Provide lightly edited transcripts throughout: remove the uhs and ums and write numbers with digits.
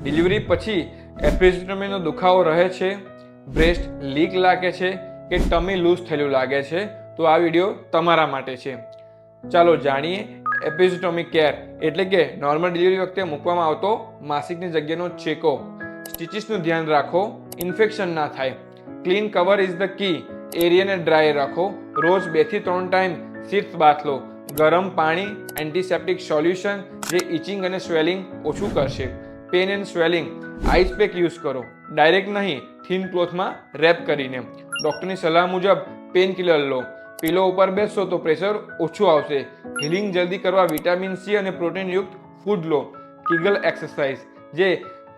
Delivery પછી એપિઝોટમીનો દુખાવો રહે છે, બ્રેસ્ટ લીક લાગે છે કે ટમી લૂઝ થયેલું લાગે છે, તો આ વિડીયો તમારા માટે છે. ચાલો જાણીએ એપિઝોટોમી કેર એટલે કે નોર્મલ ડિલિવરી વખતે મૂકવામાં આવતો માસિકની જગ્યાનો ચેકો. સ્ટિચીસનું ધ્યાન રાખો, ઇન્ફેક્શન ના થાય. Clean cover is the key. એરિયાને ડ્રાય રાખો. રોજ 2 થી 3 ટાઈમ શીત બાથ લો. ગરમ પાણી, એન્ટિસેપ્ટિક સોલ્યુશન જે ઇચિંગ અને સ્વેલિંગ ઓછું કરશે. Pain and swelling, ice pack use કરો, ડાયરેક્ટ નહીં, થીન ક્લોથમાં રેપ કરીને. ડૉક્ટરની સલાહ મુજબ પેન કિલર લો. પીલો ઉપર બેસશો તો પ્રેશર ઓછું આવશે. હિલિંગ જલ્દી કરવા વિટામિન સી અને પ્રોટીનયુક્ત ફૂડ લો. કિગલ એક્સરસાઇઝ જે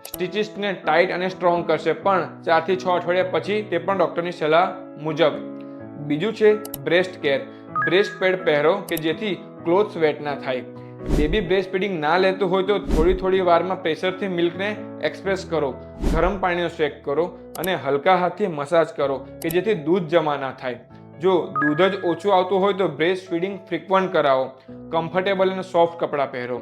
સ્ટિચીસને ટાઈટ અને સ્ટ્રોંગ કરશે, પણ 4 થી 6 અઠવાડિયા પછી, તે પણ ડૉક્ટરની સલાહ મુજબ. બીજું છે બ્રેસ્ટ કેર. બ્રેસ્ટ પેડ પહેરો કે જેથી ક્લોથ સ્વેટ ના થાય. બેબી બ્રેસ્ટ ફીડિંગ ના લેતું હોય તો થોડી વારમાં પ્રેશરથી મિલ્કને એક્સપ્રેસ કરો. ગરમ પાણીનો શેક કરો અને હલકા હાથથી મસાજ કરો કે જેથી દૂધ જમા ના થાય. જો દૂધ જ ઓછું આવતું હોય તો બ્રેસ્ટ ફીડિંગ ફ્રીક્વન્ટ કરાવો. કમ્ફર્ટેબલ અને સોફ્ટ કપડાં પહેરો.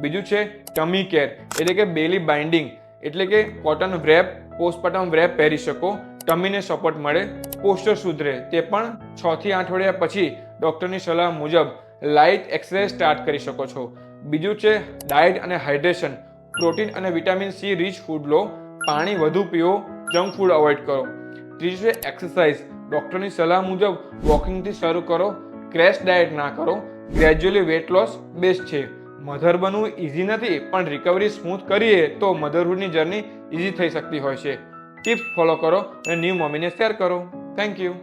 બીજું છે ટમી કેર એટલે કે બેલી બાઇન્ડિંગ એટલે કે કોટન વ્રેપ, પોસ્ટપાર્ટમ વ્રેપ પહેરી શકો. ટમીને સપોર્ટ મળે, પોસ્ચર સુધરે, તે પણ 6 થી 8 અઠવાડિયા પછી ડૉક્ટરની સલાહ મુજબ. લાઇટ એક્સરસાઇઝ સ્ટાર્ટ કરી શકો છો. બીજું છે ડાયટ અને હાઇડ્રેશન. પ્રોટીન અને વિટામિન સી રીચ ફૂડ લો. પાણી વધુ પીવો, જંક ફૂડ અવોઇડ કરો. ત્રીજું છે એક્સરસાઇઝ. ડૉક્ટરની સલાહ મુજબ વોકિંગથી શરૂ કરો. ક્રેશ ડાયટ ના કરો. ગ્રેજ્યુઅલી વેટ લોસ બેસ્ટ છે. મધર બનવું ઇઝી નથી, પણ રિકવરી સ્મૂથ કરીએ તો મધરહુડની જર્ની ઇઝી થઈ શકતી હોય છે. ટિપ્સ ફોલો કરો અને ન્યૂ મમ્મીને શેર કરો. Thank you.